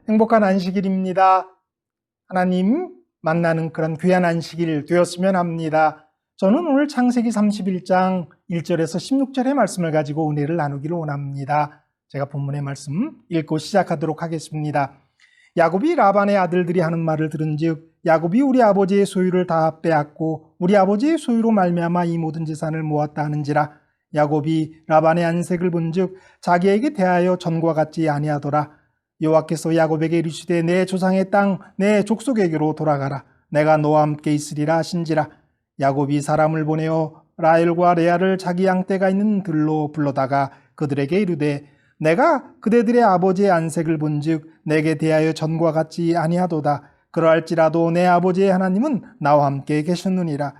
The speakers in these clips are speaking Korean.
행복한 안식일입니다. 하나님 만나는 그런 귀한 안식일 되었으면 합니다. 저는 오늘 창세기 31장 1절에서 16절의 말씀을 가지고 은혜를 나누기를 원합니다. 제가 본문의 말씀 읽고 시작하도록 하겠습니다. 야곱이 라반의 아들들이 하는 말을 들은즉 야곱이 우리 아버지의 소유를 다 빼앗고 우리 아버지의 소유로 말미암아 이 모든 재산을 모았다 하는지라. 야곱이 라반의 안색을 본즉 자기에게 대하여 전과 같지 아니하더라. 여호와께서 야곱에게 이르시되 내 조상의 땅 내 족속에게로 돌아가라. 내가 너와 함께 있으리라 하신지라. 야곱이 사람을 보내어 라헬과 레아를 자기 양떼가 있는 들로 불러다가 그들에게 이르되 내가 그대들의 아버지의 안색을 본즉 내게 대하여 전과 같지 아니하도다. 그러할지라도 내 아버지의 하나님은 나와 함께 계셨느니라.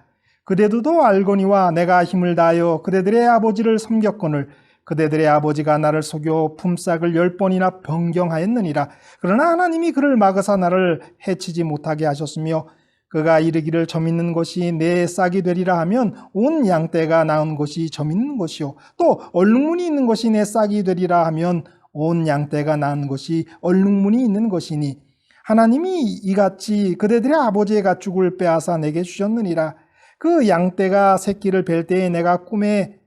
그대들도 알거니와 내가 힘을 다하여 그대들의 아버지를 섬겼거늘 그대들의 아버지가 나를 속여 품삯을 10번이나 변경하였느니라. 그러나 하나님이 그를 막으사 나를 해치지 못하게 하셨으며 그가 이르기를 점 있는 것이 내 싹이 되리라 하면 온 양떼가 낳은 것이 점 있는 것이요 또 얼룩무늬 있는 것이 내 싹이 되리라 하면 온 양떼가 낳은 것이 얼룩무늬 있는 것이니 하나님이 이같이 그대들의 아버지의 가축을 빼앗아 내게 주셨느니라. 그 양떼가 새끼를 뵐 때에 내가 꿈에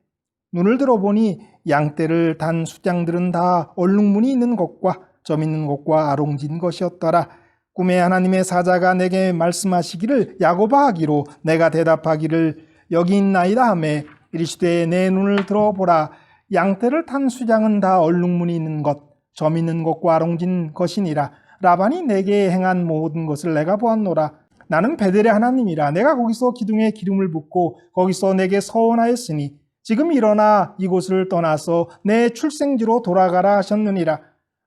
눈을 들어보니 양떼를 단 숫양들은 다 얼룩무늬 있는 것과 점 있는 것과 아롱진 것이었더라. 꿈에 하나님의 사자가 내게 말씀하시기를 야곱아 하기로 내가 대답하기를 여기 있나이다 하매 이르시되 내 눈을 들어보라. 양떼를 탄 수장은 다 얼룩무늬 있는 것, 점 있는 것과 아롱진 것이니라. 라반이 내게 행한 모든 것을 내가 보았노라. 나는 베델의 하나님이라. 내가 거기서 기둥에 기름을 붓고 거기서 내게 서원하였으니 지금 일어나 이곳을 떠나서 내 출생지로 돌아가라 하셨느니라.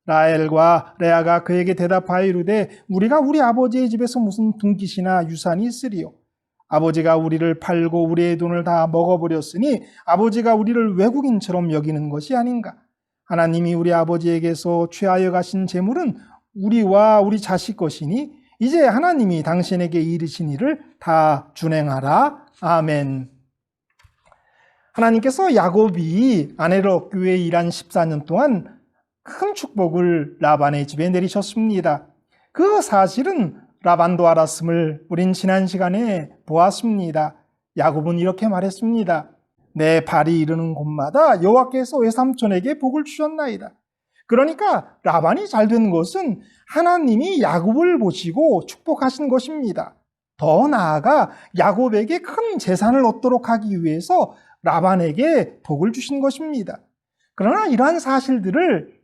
라헬과 레아가 그에게 대답하여 이르되 우리가 우리 아버지의 집에서 무슨 분깃이나 유산이 있으리요. 아버지가 우리를 팔고 우리의 돈을 다 먹어버렸으니 아버지가 우리를 외국인처럼 여기는 것이 아닌가. 하나님이 우리 아버지에게서 취하여 가신 재물은 우리와 우리 자식 것이니 이제 하나님이 당신에게 이르신 일을 다 준행하라. 아멘. 하나님께서 야곱이 아내를 얻기 위해 일한 14년 동안 큰 축복을 라반의 집에 내리셨습니다. 그 사실은 라반도 알았음을 우린 지난 시간에 보았습니다. 야곱은 이렇게 말했습니다. 내 발이 이르는 곳마다 여호와께서 외삼촌에게 복을 주셨나이다. 그러니까 라반이 잘된 것은 하나님이 야곱을 보시고 축복하신 것입니다. 더 나아가 야곱에게 큰 재산을 얻도록 하기 위해서 라반에게 복을 주신 것입니다. 그러나 이러한 사실들을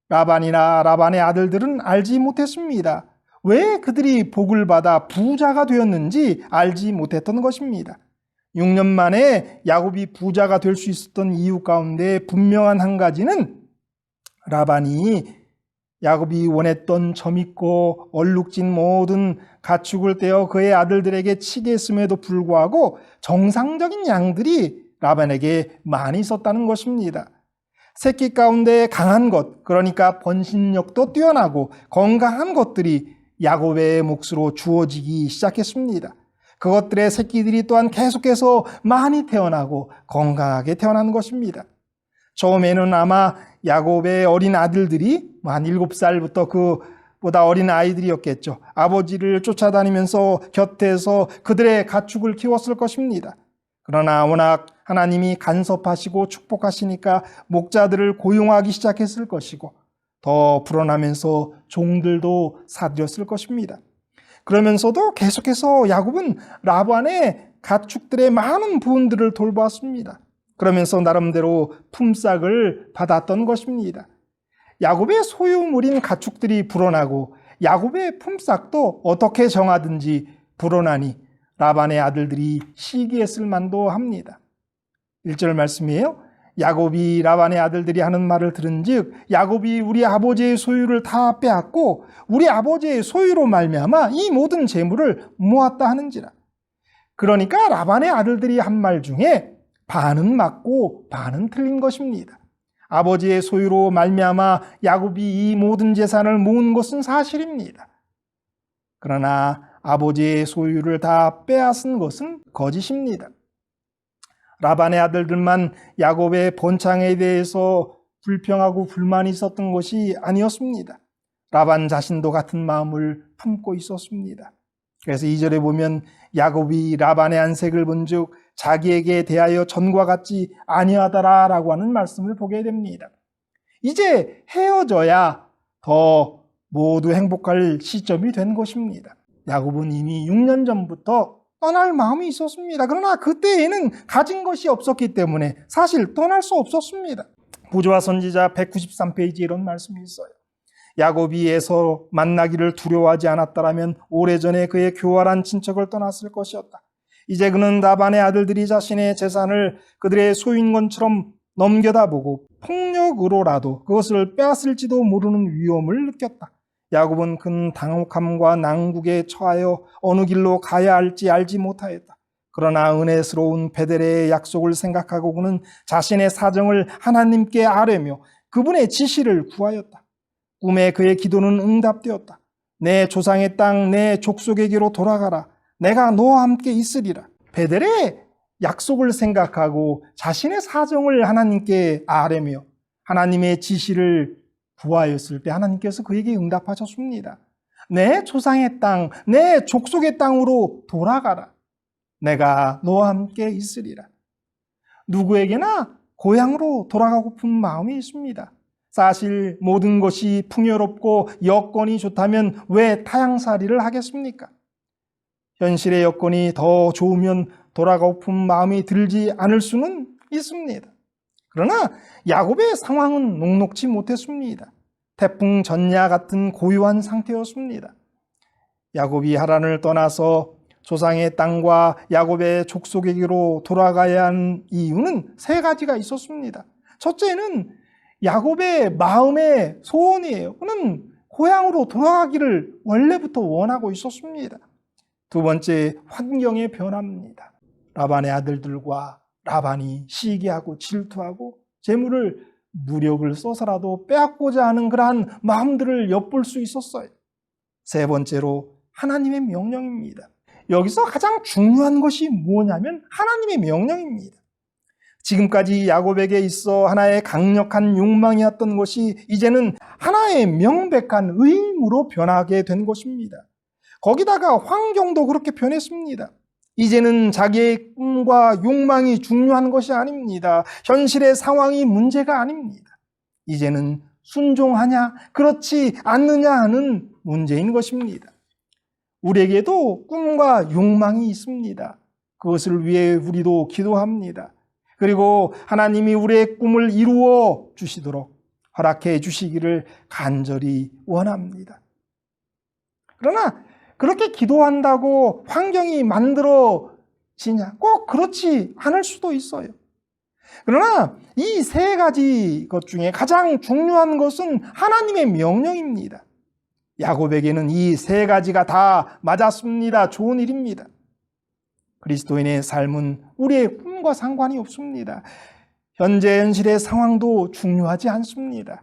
라반이나 라반의 아들들은 알지 못했습니다. 왜 그들이 복을 받아 부자가 되었는지 알지 못했던 것입니다. 6년 만에 야곱이 부자가 될 수 있었던 이유 가운데 분명한 한 가지는 라반이 야곱이 원했던 점있고 얼룩진 모든 가축을 떼어 그의 아들들에게 치게 했음에도 불구하고 정상적인 양들이 라반에게 많이 있었다는 것입니다. 새끼 가운데 강한 것, 그러니까 번식력도 뛰어나고 건강한 것들이 야곱의 몫으로 주어지기 시작했습니다. 그것들의 새끼들이 또한 계속해서 많이 태어나고 건강하게 태어난 것입니다. 처음에는 아마 야곱의 어린 아들들이 한 7살부터 그보다 어린 아이들이었겠죠. 아버지를 쫓아다니면서 곁에서 그들의 가축을 키웠을 것입니다. 그러나 워낙 하나님이 간섭하시고 축복하시니까 목자들을 고용하기 시작했을 것이고 더 불어나면서 종들도 사들였을 것입니다. 그러면서도 계속해서 야곱은 라반의 가축들의 많은 부분들을 돌보았습니다. 그러면서 나름대로 품삯을 받았던 것입니다. 야곱의 소유물인 가축들이 불어나고 야곱의 품삯도 어떻게 정하든지 불어나니 라반의 아들들이 시기했을 만도 합니다. 1절 말씀이에요. 야곱이 라반의 아들들이 하는 말을 들은즉 야곱이 우리 아버지의 소유를 다 빼앗고 우리 아버지의 소유로 말미암아 이 모든 재물을 모았다 하는지라. 그러니까 라반의 아들들이 한 말 중에 반은 맞고 반은 틀린 것입니다. 아버지의 소유로 말미암아 야곱이 이 모든 재산을 모은 것은 사실입니다. 그러나 아버지의 소유를 다 빼앗은 것은 거짓입니다. 라반의 아들들만 야곱의 번창에 대해서 불평하고 불만이 있었던 것이 아니었습니다. 라반 자신도 같은 마음을 품고 있었습니다. 그래서 2절에 보면 야곱이 라반의 안색을 본즉 자기에게 대하여 전과 같지 아니하더라라고 하는 말씀을 보게 됩니다. 이제 헤어져야 더 모두 행복할 시점이 된 것입니다. 야곱은 이미 6년 전부터 떠날 마음이 있었습니다. 그러나 그때에는 가진 것이 없었기 때문에 사실 떠날 수 없었습니다. 부조와 선지자 193페이지에 이런 말씀이 있어요. 야곱이 에서 만나기를 두려워하지 않았더라면 오래전에 그의 교활한 친척을 떠났을 것이었다. 이제 그는 라반의 아들들이 자신의 재산을 그들의 소유인 것처럼 넘겨다보고 폭력으로라도 그것을 빼앗을지도 모르는 위험을 느꼈다. 야곱은 큰 당혹함과 난국에 처하여 어느 길로 가야 할지 알지 못하였다. 그러나 은혜스러운 베델의 약속을 생각하고 그는 자신의 사정을 하나님께 아뢰며 그분의 지시를 구하였다. 꿈에 그의 기도는 응답되었다. 내 조상의 땅, 내 족속에게로 돌아가라. 내가 너와 함께 있으리라. 베델의 약속을 생각하고 자신의 사정을 하나님께 아뢰며 하나님의 지시를 구하였을 때 하나님께서 그에게 응답하셨습니다. 내 조상의 땅, 내 족속의 땅으로 돌아가라. 내가 너와 함께 있으리라. 누구에게나 고향으로 돌아가고픈 마음이 있습니다. 사실 모든 것이 풍요롭고 여건이 좋다면 왜 타향살이를 하겠습니까? 현실의 여건이 더 좋으면 돌아가고픈 마음이 들지 않을 수는 있습니다. 그러나 야곱의 상황은 녹록지 못했습니다. 태풍 전야 같은 고요한 상태였습니다. 야곱이 하란을 떠나서 조상의 땅과 야곱의 족속에게로 돌아가야 하는 이유는 세 가지가 있었습니다. 첫째는 야곱의 마음의 소원이에요. 그는 고향으로 돌아가기를 원래부터 원하고 있었습니다. 두 번째, 환경의 변화입니다. 라반의 아들들과 라반이 시기하고 질투하고 재물을 무력을 써서라도 빼앗고자 하는 그러한 마음들을 엿볼 수 있었어요. 세 번째로 하나님의 명령입니다. 여기서 가장 중요한 것이 뭐냐면 하나님의 명령입니다. 지금까지 야곱에게 있어 하나의 강력한 욕망이었던 것이 이제는 하나의 명백한 의무로 변하게 된 것입니다. 거기다가 환경도 그렇게 변했습니다. 이제는 자기의 꿈과 욕망이 중요한 것이 아닙니다. 현실의 상황이 문제가 아닙니다. 이제는 순종하냐, 그렇지 않느냐 하는 문제인 것입니다. 우리에게도 꿈과 욕망이 있습니다. 그것을 위해 우리도 기도합니다. 그리고 하나님이 우리의 꿈을 이루어 주시도록 허락해 주시기를 간절히 원합니다. 그러나 그렇게 기도한다고 환경이 만들어지냐? 꼭 그렇지 않을 수도 있어요. 그러나 이 세 가지 것 중에 가장 중요한 것은 하나님의 명령입니다. 야곱에게는 이 세 가지가 다 맞았습니다. 좋은 일입니다. 그리스도인의 삶은 우리의 꿈과 상관이 없습니다. 현실의 상황도 중요하지 않습니다.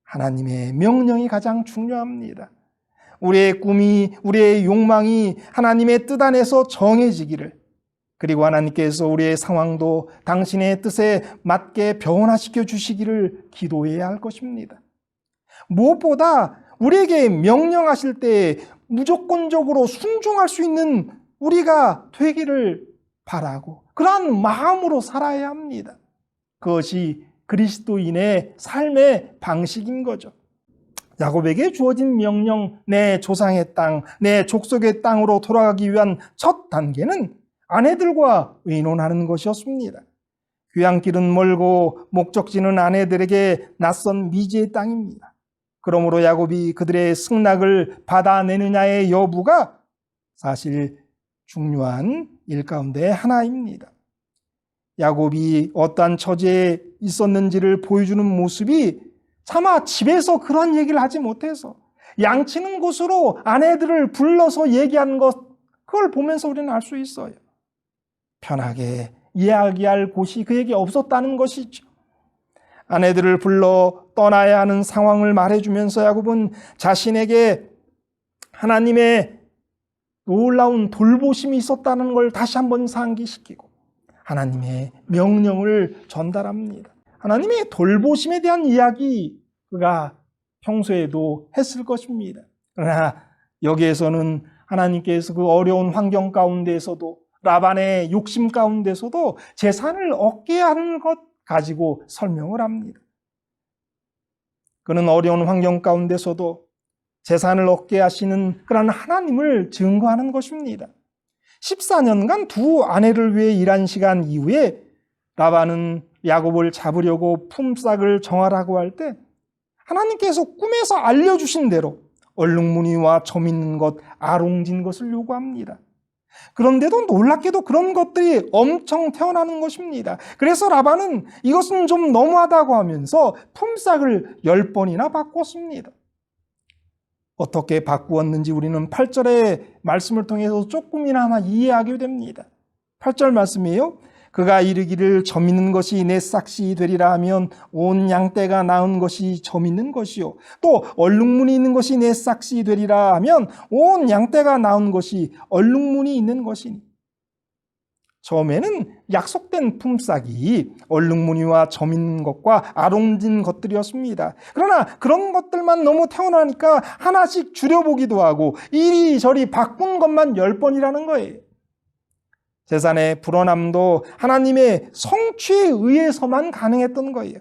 하나님의 명령이 가장 중요합니다. 우리의 꿈이, 우리의 욕망이 하나님의 뜻 안에서 정해지기를, 그리고 하나님께서 우리의 상황도 당신의 뜻에 맞게 변화시켜 주시기를 기도해야 할 것입니다. 무엇보다 우리에게 명령하실 때 무조건적으로 순종할 수 있는 우리가 되기를 바라고 그러한 마음으로 살아야 합니다. 그것이 그리스도인의 삶의 방식인 거죠. 야곱에게 주어진 명령, 내 조상의 땅, 내 족속의 땅으로 돌아가기 위한 첫 단계는 아내들과 의논하는 것이었습니다. 귀향길은 멀고 목적지는 아내들에게 낯선 미지의 땅입니다. 그러므로 야곱이 그들의 승낙을 받아내느냐의 여부가 사실 중요한 일 가운데 하나입니다. 야곱이 어떠한 처지에 있었는지를 보여주는 모습이 차마 집에서 그런 얘기를 하지 못해서 양치는 곳으로 아내들을 불러서 얘기한 것, 그걸 보면서 우리는 알 수 있어요. 편하게 이야기할 곳이 그에게 없었다는 것이죠. 아내들을 불러 떠나야 하는 상황을 말해주면서 야곱은 자신에게 하나님의 놀라운 돌보심이 있었다는 걸 다시 한번 상기시키고 하나님의 명령을 전달합니다. 하나님의 돌보심에 대한 이야기, 그가 평소에도 했을 것입니다. 그러나 여기에서는 하나님께서 그 어려운 환경 가운데서도 라반의 욕심 가운데서도 재산을 얻게 하는 것 가지고 설명을 합니다. 그는 어려운 환경 가운데서도 재산을 얻게 하시는 그런 하나님을 증거하는 것입니다. 14년간 두 아내를 위해 일한 시간 이후에 라반은 야곱을 잡으려고 품삯을 정하라고 할 때 하나님께서 꿈에서 알려주신 대로 얼룩무늬와 점 있는 것, 아롱진 것을 요구합니다. 그런데도 놀랍게도 그런 것들이 엄청 태어나는 것입니다. 그래서 라반은 이것은 좀 너무하다고 하면서 품삯을 10번이나 바꿨습니다. 어떻게 바꾸었는지 우리는 8절의 말씀을 통해서 조금이나마 이해하게 됩니다. 8절 말씀이에요. 그가 이르기를 점 있는 것이 내 싹시 되리라 하면 온 양떼가 낳은 것이 점 있는 것이요. 또 얼룩무늬 있는 것이 내 싹시 되리라 하면 온 양떼가 낳은 것이 얼룩무늬 있는 것이니. 처음에는 약속된 품삯이 얼룩무늬와 점 있는 것과 아롱진 것들이었습니다. 그러나 그런 것들만 너무 태어나니까 하나씩 줄여보기도 하고 이리저리 바꾼 것만 10번이라는 거예요. 재산의 불어남도 하나님의 성취에 의해서만 가능했던 거예요.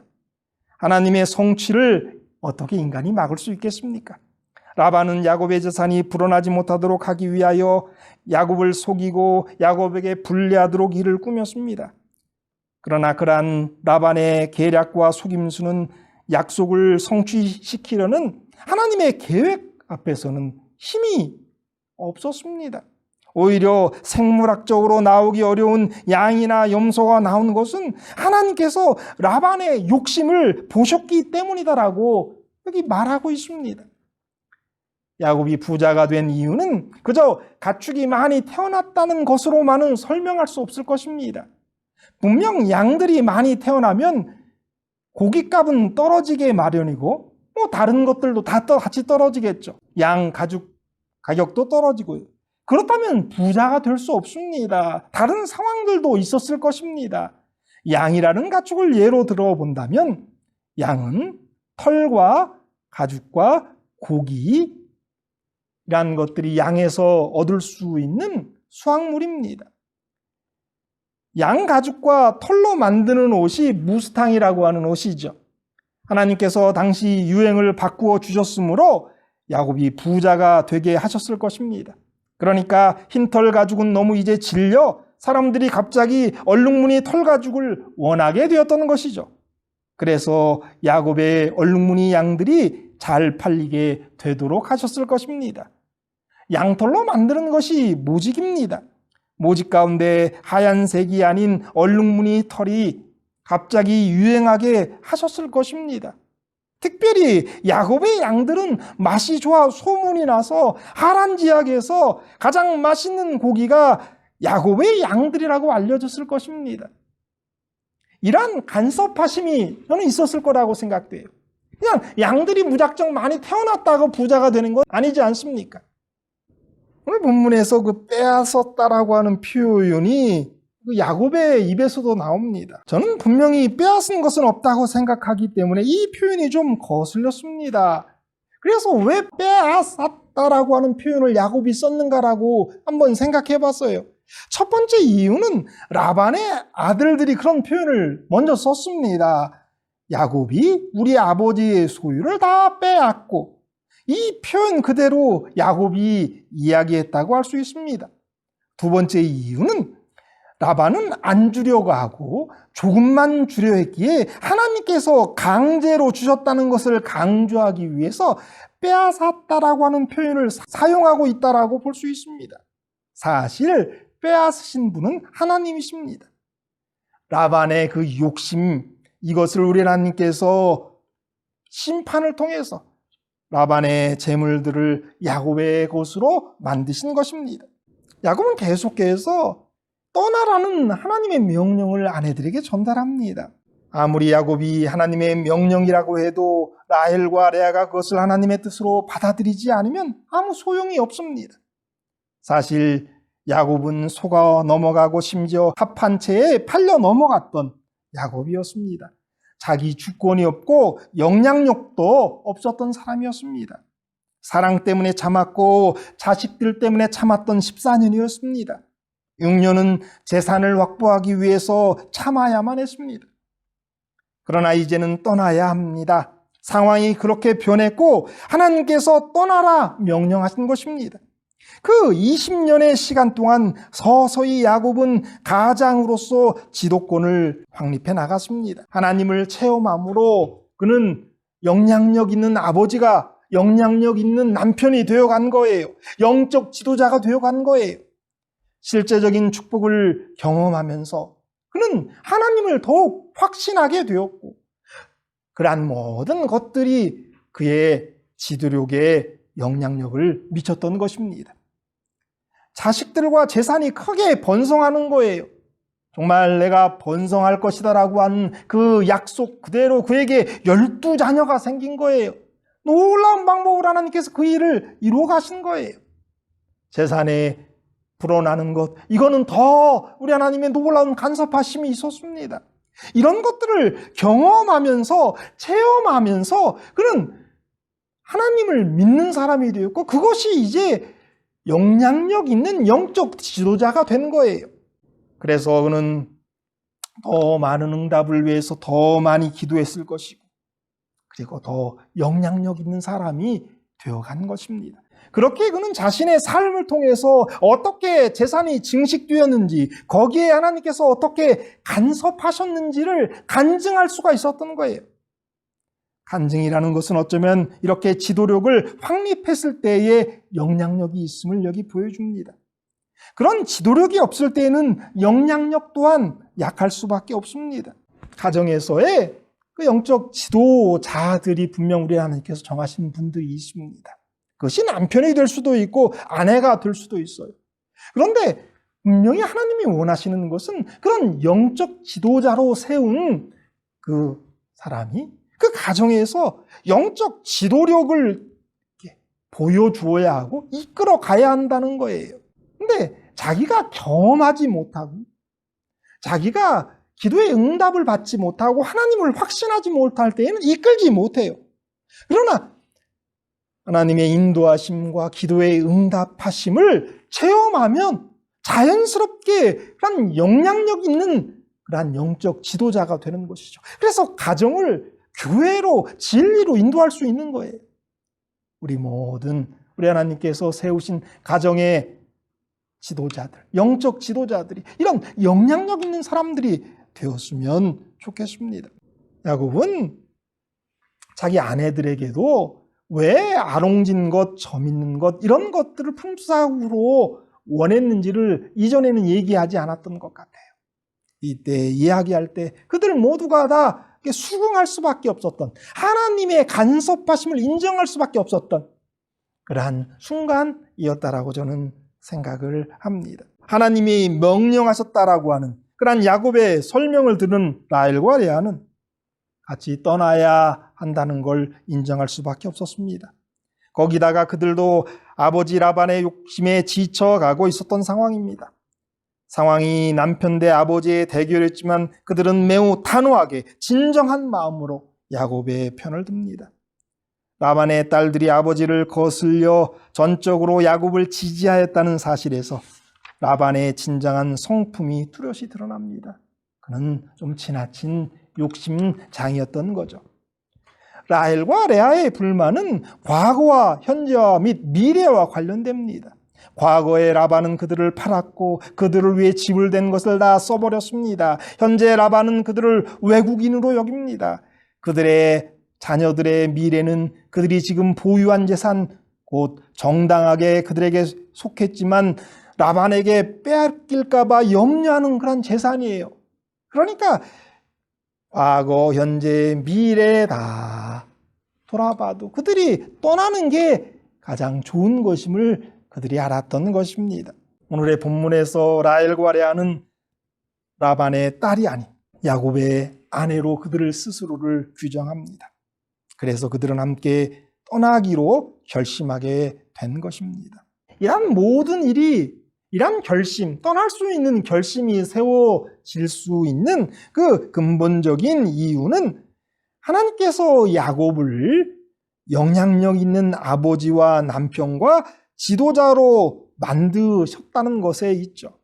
하나님의 성취를 어떻게 인간이 막을 수 있겠습니까? 라반은 야곱의 재산이 불어나지 못하도록 하기 위하여 야곱을 속이고 야곱에게 불리하도록 일을 꾸몄습니다. 그러나 그러한 라반의 계략과 속임수는 약속을 성취시키려는 하나님의 계획 앞에서는 힘이 없었습니다. 오히려 생물학적으로 나오기 어려운 양이나 염소가 나온 것은 하나님께서 라반의 욕심을 보셨기 때문이다라고 여기 말하고 있습니다. 야곱이 부자가 된 이유는 그저 가축이 많이 태어났다는 것으로만은 설명할 수 없을 것입니다. 분명 양들이 많이 태어나면 고깃값은 떨어지게 마련이고 다른 것들도 다 같이 떨어지겠죠. 양 가죽 가격도 떨어지고요. 그렇다면 부자가 될 수 없습니다. 다른 상황들도 있었을 것입니다. 양이라는 가축을 예로 들어본다면 양은 털과 가죽과 고기라는 것들이 양에서 얻을 수 있는 수확물입니다. 양 가죽과 털로 만드는 옷이 무스탕이라고 하는 옷이죠. 하나님께서 당시 유행을 바꾸어 주셨으므로 야곱이 부자가 되게 하셨을 것입니다. 그러니까 흰털 가죽은 너무 이제 질려 사람들이 갑자기 얼룩무늬 털 가죽을 원하게 되었던 것이죠. 그래서 야곱의 얼룩무늬 양들이 잘 팔리게 되도록 하셨을 것입니다. 양털로 만드는 것이 모직입니다. 모직 가운데 하얀색이 아닌 얼룩무늬 털이 갑자기 유행하게 하셨을 것입니다. 특별히 야곱의 양들은 맛이 좋아 소문이 나서 하란 지역에서 가장 맛있는 고기가 야곱의 양들이라고 알려졌을 것입니다. 이러한 간섭하심이 저는 있었을 거라고 생각돼요. 그냥 양들이 무작정 많이 태어났다고 부자가 되는 건 아니지 않습니까? 오늘 본문에서 그 빼앗았다라고 하는 표현이 야곱의 입에서도 나옵니다. 저는 분명히 빼앗은 것은 없다고 생각하기 때문에 이 표현이 좀 거슬렸습니다. 그래서 왜 빼앗았다라고 하는 표현을 야곱이 썼는가라고 한번 생각해 봤어요. 첫 번째 이유는 라반의 아들들이 그런 표현을 먼저 썼습니다. 야곱이 우리 아버지의 소유를 다 빼앗고, 이 표현 그대로 야곱이 이야기했다고 할 수 있습니다. 두 번째 이유는 라반은 안 주려고 하고 조금만 주려 했기에 하나님께서 강제로 주셨다는 것을 강조하기 위해서 빼앗았다라고 하는 표현을 사용하고 있다라고 볼 수 있습니다. 사실 빼앗으신 분은 하나님이십니다. 라반의 그 욕심, 이것을 우리 하나님께서 심판을 통해서 라반의 재물들을 야곱의 것으로 만드신 것입니다. 야곱은 계속해서 떠나라는 하나님의 명령을 아내들에게 전달합니다. 아무리 야곱이 하나님의 명령이라고 해도 라헬과 레아가 그것을 하나님의 뜻으로 받아들이지 않으면 아무 소용이 없습니다. 사실 야곱은 속아 넘어가고 심지어 합한 채에 팔려 넘어갔던 야곱이었습니다. 자기 주권이 없고 영향력도 없었던 사람이었습니다. 사랑 때문에 참았고 자식들 때문에 참았던 14년이었습니다. 6년은 재산을 확보하기 위해서 참아야만 했습니다. 그러나 이제는 떠나야 합니다. 상황이 그렇게 변했고 하나님께서 떠나라 명령하신 것입니다. 그 20년의 시간 동안 서서히 야곱은 가장으로서 지도권을 확립해 나갔습니다. 하나님을 체험함으로 그는 영향력 있는 아버지가, 영향력 있는 남편이 되어간 거예요. 영적 지도자가 되어간 거예요. 실제적인 축복을 경험하면서 그는 하나님을 더욱 확신하게 되었고, 그러한 모든 것들이 그의 지도력에 영향력을 미쳤던 것입니다. 자식들과 재산이 크게 번성하는 거예요. 정말 내가 번성할 것이다라고 한 그 약속 그대로 그에게 12자녀가 생긴 거예요. 놀라운 방법으로 하나님께서 그 일을 이루어 가신 거예요. 재산에 불어나는 것, 이거는 더 우리 하나님의 놀라운 간섭하심이 있었습니다. 이런 것들을 경험하면서 체험하면서 그는 하나님을 믿는 사람이 되었고, 그것이 이제 영향력 있는 영적 지도자가 된 거예요. 그래서 그는 더 많은 응답을 위해서 더 많이 기도했을 것이고, 그리고 더 영향력 있는 사람이 되어간 것입니다. 그렇게 그는 자신의 삶을 통해서 어떻게 재산이 증식되었는지, 거기에 하나님께서 어떻게 간섭하셨는지를 간증할 수가 있었던 거예요. 간증이라는 것은 어쩌면 이렇게 지도력을 확립했을 때의 영향력이 있음을 여기 보여줍니다. 그런 지도력이 없을 때에는 영향력 또한 약할 수밖에 없습니다. 가정에서의 그 영적 지도자들이 분명 우리 하나님께서 정하신 분들이 있습니다. 그것이 남편이 될 수도 있고 아내가 될 수도 있어요. 그런데 분명히 하나님이 원하시는 것은 그런 영적 지도자로 세운 그 사람이 그 가정에서 영적 지도력을 보여주어야 하고 이끌어 가야 한다는 거예요. 근데 자기가 경험하지 못하고, 자기가 기도의 응답을 받지 못하고 하나님을 확신하지 못할 때에는 이끌지 못해요. 그러나 하나님의 인도하심과 기도의 응답하심을 체험하면 자연스럽게 그런 영향력 있는 그런 영적 지도자가 되는 것이죠. 그래서 가정을 교회로, 진리로 인도할 수 있는 거예요. 우리 모든 우리 하나님께서 세우신 가정의 지도자들, 영적 지도자들이 이런 영향력 있는 사람들이 되었으면 좋겠습니다. 야곱은 자기 아내들에게도 왜 아롱진 것, 점 있는 것 이런 것들을 품삯으로 원했는지를 이전에는 얘기하지 않았던 것 같아요. 이때 이야기할 때 그들 모두가 다 수긍할 수밖에 없었던, 하나님의 간섭하심을 인정할 수밖에 없었던 그러한 순간이었다라고 저는 생각을 합니다. 하나님이 명령하셨다라고 하는 그러한 야곱의 설명을 들은 라헬과 레아는 같이 떠나야 한다는 걸 인정할 수밖에 없었습니다. 거기다가 그들도 아버지 라반의 욕심에 지쳐가고 있었던 상황입니다. 상황이 남편 대 아버지의 대결이었지만 그들은 매우 단호하게 진정한 마음으로 야곱의 편을 듭니다. 라반의 딸들이 아버지를 거슬려 전적으로 야곱을 지지하였다는 사실에서 라반의 진정한 성품이 뚜렷이 드러납니다. 그는 좀 지나친 욕심장이었던 거죠. 라헬과 레아의 불만은 과거와 현재와 및 미래와 관련됩니다. 과거에 라반은 그들을 팔았고 그들을 위해 집을 댄 것을 다 써버렸습니다. 현재 라반은 그들을 외국인으로 여깁니다. 그들의 자녀들의 미래는 그들이 지금 보유한 재산, 곧 정당하게 그들에게 속했지만 라반에게 빼앗길까 봐 염려하는 그런 재산이에요. 그러니까 과거, 현재, 미래 다 돌아봐도 그들이 떠나는 게 가장 좋은 것임을 그들이 알았던 것입니다. 오늘의 본문에서 라헬과 레아는 라반의 딸이 아닌 야곱의 아내로 그들을 스스로를 규정합니다. 그래서 그들은 함께 떠나기로 결심하게 된 것입니다. 이런 모든 일이, 이런 결심, 떠날 수 있는 결심이 세워질 수 있는 그 근본적인 이유는 하나님께서 야곱을 영향력 있는 아버지와 남편과 지도자로 만드셨다는 것에 있죠.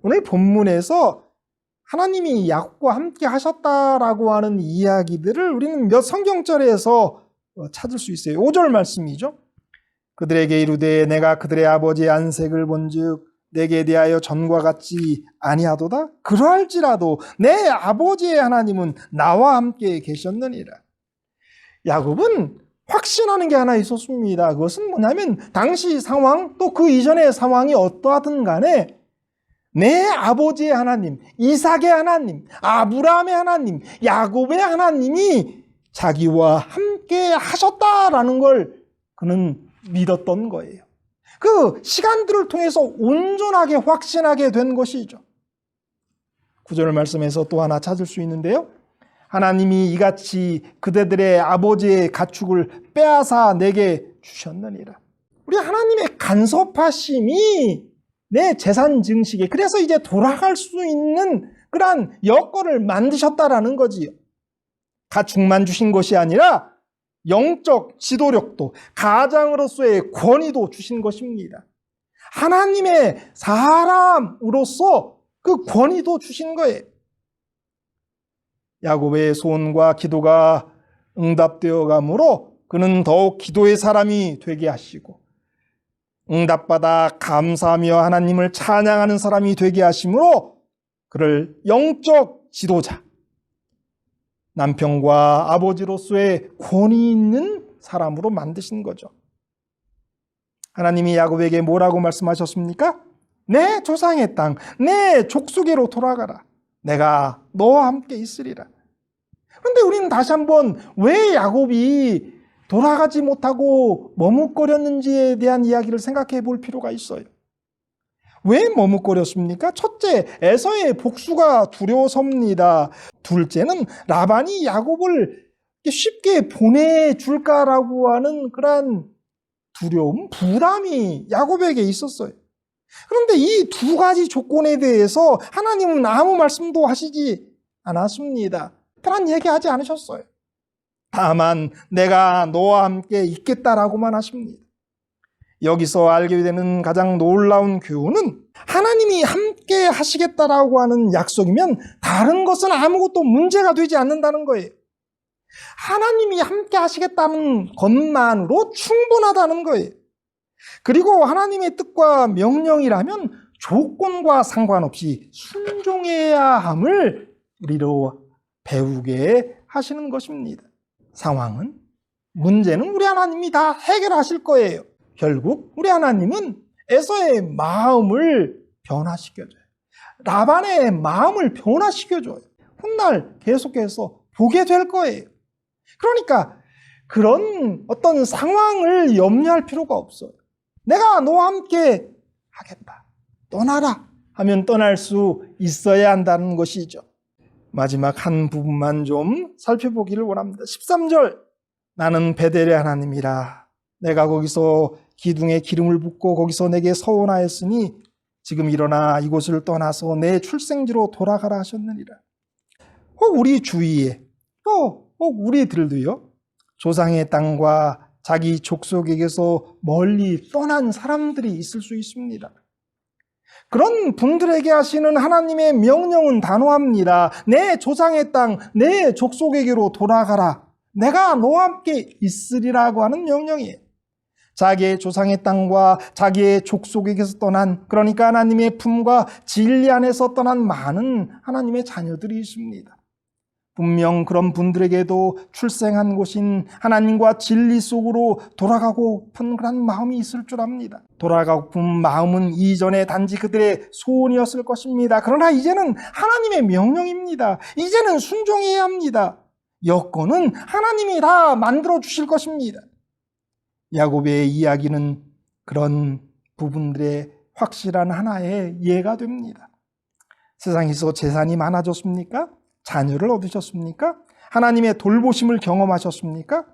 오늘 본문에서 하나님이 야곱과 함께 하셨다라고 하는 이야기들을 우리는 몇 성경절에서 찾을 수 있어요. 5절 말씀이죠. 그들에게 이르되 내가 그들의 아버지의 안색을 본즉 내게 대하여 전과 같지 아니하도다. 그러할지라도 내 아버지의 하나님은 나와 함께 계셨느니라. 야곱은 확신하는 게 하나 있었습니다. 그것은 뭐냐면 당시 상황 또 그 이전의 상황이 어떠하든 간에 내 아버지의 하나님, 이삭의 하나님, 아브라함의 하나님, 야곱의 하나님이 자기와 함께 하셨다라는 걸 그는 믿었던 거예요. 그 시간들을 통해서 온전하게 확신하게 된 것이죠. 9절 말씀에서 또 하나 찾을 수 있는데요. 하나님이 이같이 그대들의 아버지의 가축을 빼앗아 내게 주셨느니라. 우리 하나님의 간섭하심이 내 재산 증식에 그래서 이제 돌아갈 수 있는 그러한 여건을 만드셨다라는 거지요. 가축만 주신 것이 아니라 영적 지도력도 가장으로서의 권위도 주신 것입니다. 하나님의 사람으로서 그 권위도 주신 거예요. 야곱의 소원과 기도가 응답되어 가므로 그는 더욱 기도의 사람이 되게 하시고 응답받아 감사하며 하나님을 찬양하는 사람이 되게 하심으로 그를 영적 지도자, 남편과 아버지로서의 권위 있는 사람으로 만드신 거죠. 하나님이 야곱에게 뭐라고 말씀하셨습니까? 내 조상의 땅, 내 족속에로 돌아가라. 내가 너와 함께 있으리라. 그런데 우리는 다시 한번 왜 야곱이 돌아가지 못하고 머뭇거렸는지에 대한 이야기를 생각해 볼 필요가 있어요. 왜 머뭇거렸습니까? 첫째, 에서의 복수가 두려워서입니다. 둘째는 라반이 야곱을 쉽게 보내줄까라고 하는 그런 두려움, 부담이 야곱에게 있었어요. 그런데 이 두 가지 조건에 대해서 하나님은 아무 말씀도 하시지 않았습니다. 그런 얘기하지 않으셨어요. 다만 내가 너와 함께 있겠다라고만 하십니다. 여기서 알게 되는 가장 놀라운 교훈은 하나님이 함께 하시겠다라고 하는 약속이면 다른 것은 아무것도 문제가 되지 않는다는 거예요. 하나님이 함께 하시겠다는 것만으로 충분하다는 거예요. 그리고 하나님의 뜻과 명령이라면 조건과 상관없이 순종해야 함을 우리로 배우게 하시는 것입니다. 상황은, 문제는 우리 하나님이 다 해결하실 거예요. 결국 우리 하나님은 에서의 마음을 변화시켜줘요. 라반의 마음을 변화시켜줘요. 훗날 계속해서 보게 될 거예요. 그러니까 그런 어떤 상황을 염려할 필요가 없어요. 내가 너와 함께 하겠다. 떠나라 하면 떠날 수 있어야 한다는 것이죠. 마지막 한 부분만 좀 살펴보기를 원합니다. 13절, 나는 베델의 하나님이라. 내가 거기서 기둥에 기름을 붓고 거기서 내게 서원하였으니 지금 일어나 이곳을 떠나서 내 출생지로 돌아가라 하셨느니라. 우리 주위에 또 우리들도요, 조상의 땅과 자기 족속에게서 멀리 떠난 사람들이 있을 수 있습니다. 그런 분들에게 하시는 하나님의 명령은 단호합니다. 내 조상의 땅, 내 족속에게로 돌아가라. 내가 너와 함께 있으리라고 하는 명령이에요. 자기의 조상의 땅과 자기의 족속에게서 떠난, 그러니까 하나님의 품과 진리 안에서 떠난 많은 하나님의 자녀들이 있습니다. 분명 그런 분들에게도 출생한 곳인 하나님과 진리 속으로 돌아가고픈 그런 마음이 있을 줄 압니다. 돌아가고픈 마음은 이전에 단지 그들의 소원이었을 것입니다. 그러나 이제는 하나님의 명령입니다. 이제는 순종해야 합니다. 여건은 하나님이 다 만들어 주실 것입니다. 야곱의 이야기는 그런 부분들의 확실한 하나의 예가 됩니다. 세상에서 재산이 많아졌습니까? 자녀를 얻으셨습니까? 하나님의 돌보심을 경험하셨습니까?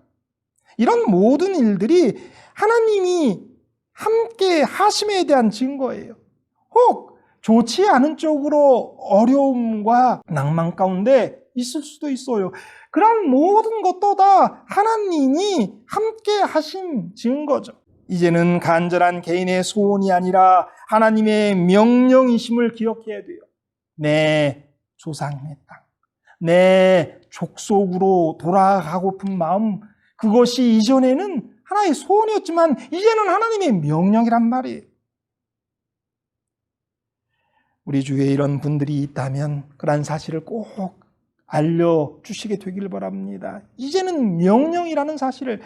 이런 모든 일들이 하나님이 함께 하심에 대한 증거예요. 혹 좋지 않은 쪽으로 어려움과 낭만 가운데 있을 수도 있어요. 그런 모든 것도 다 하나님이 함께 하심 지은 거죠. 이제는 간절한 개인의 소원이 아니라 하나님의 명령이심을 기억해야 돼요. 내 조상의 땅, 내 족속으로 돌아가고픈 마음, 그것이 이전에는 하나의 소원이었지만 이제는 하나님의 명령이란 말이에요. 우리 주위에 이런 분들이 있다면 그런 사실을 꼭 알려주시게 되기를 바랍니다. 이제는 명령이라는 사실을,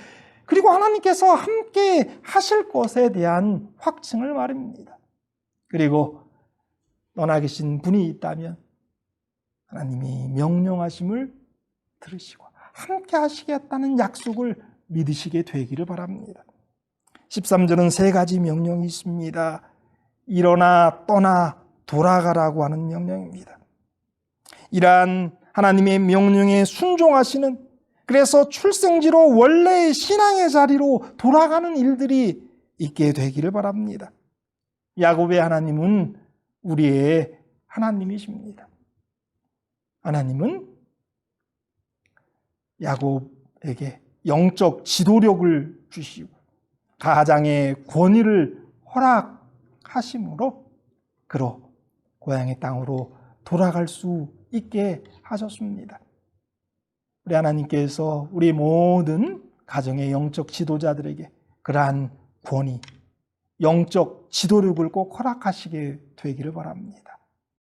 그리고 하나님께서 함께 하실 것에 대한 확증을 말입니다. 그리고 떠나 계신 분이 있다면 하나님이 명령하심을 들으시고 함께 하시겠다는 약속을 믿으시게 되기를 바랍니다. 13절은 세 가지 명령이 있습니다. 일어나 떠나 돌아가라고 하는 명령입니다. 이러한 하나님의 명령에 순종하시는, 그래서 출생지로 원래의 신앙의 자리로 돌아가는 일들이 있게 되기를 바랍니다. 야곱의 하나님은 우리의 하나님이십니다. 하나님은 야곱에게 영적 지도력을 주시고 가장의 권위를 허락하심으로 그로 고향의 땅으로 돌아갈 수 있게 하셨습니다. 우리 하나님께서 우리 모든 가정의 영적 지도자들에게 그러한 권위, 영적 지도력을 꼭 허락하시게 되기를 바랍니다.